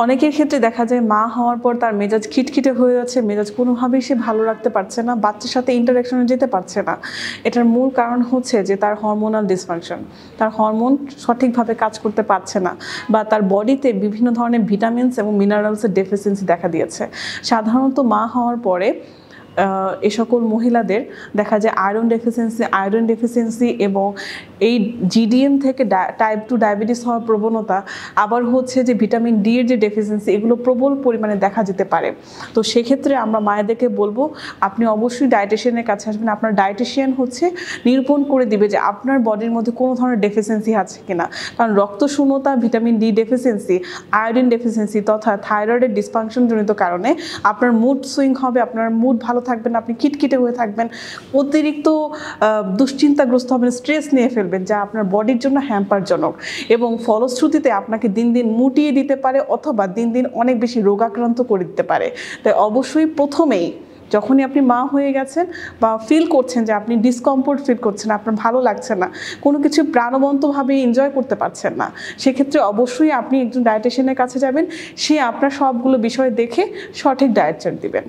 অনেকের ক্ষেত্রে দেখা যায় মা হওয়ার পর তার মেজাজ খিটখিটে হয়ে যাচ্ছে, মেজাজ কোনোভাবেই সে ভালো রাখতে পারছে না, বাচ্চার সাথে ইন্টারাকশনে যেতে পারছে না। এটার মূল কারণ হচ্ছে যে তার হরমোনাল ডিসফাংশন, তার হরমোন সঠিকভাবে কাজ করতে পারছে না, বা তার বডিতে বিভিন্ন ধরনের ভিটামিনস এবং মিনারেলসের ডেফিসিয়েন্সি দেখা দিয়েছে। সাধারণত মা হওয়ার পরে এ সকল মহিলাদের দেখা যায় আয়রন ডেফিসিয়েন্সি এবং এই জিডিএম থেকে টাইপ 2 ডায়াবেটিস হওয়ার প্রবণতা, আবার হচ্ছে যে ভিটামিন ডি এর যে ডেফিসিয়েন্সি, এগুলো প্রবল পরিমাণে দেখা যেতে পারে। তো সেক্ষেত্রে আমরা মায়েদেরকে বলবো আপনি অবশ্যই ডায়েটিশিয়ানের কাছে আসবেন। আপনার ডায়েটিশিয়ান হচ্ছে নিরূপণ করে দিবে যে আপনার বডির মধ্যে কোনো ধরনের ডেফিসিয়েন্সি আছে কিনা। কারণ রক্তশূন্যতা, vitamin D deficiency, iodine deficiency তথা থাইরয়েডের ডিসফাংশনজনিত কারণে আপনার মুড সুইং হবে, আপনার মুড ভালো থাকবে না, আপনি খিটখিটে হয়ে থাকবেন, অতিরিক্ত দুশ্চিন্তাগ্রস্ত হবেন, স্ট্রেস নিয়ে ফেলবেন, যা আপনার বডির জন্য হ্যাম্পারজনক এবং ফলশ্রুতিতে আপনাকে দিন দিন মুটিয়ে দিতে পারে অথবা দিন দিন অনেক বেশি রোগাক্রান্ত করে দিতে পারে। তাই অবশ্যই প্রথমেই যখনই আপনি মা হয়ে গেছেন বা ফিল করছেন যে আপনি ডিসকমফোর্ট ফিল করছেন, আপনার ভালো লাগছে না, কোনো কিছু প্রাণবন্তভাবে এনজয় করতে পারছেন না, সেক্ষেত্রে অবশ্যই আপনি একজন ডায়েটিশিয়ানের কাছে যাবেন। সে আপনার সবগুলো বিষয় দেখে সঠিক ডায়েট চার্ট দিবেন।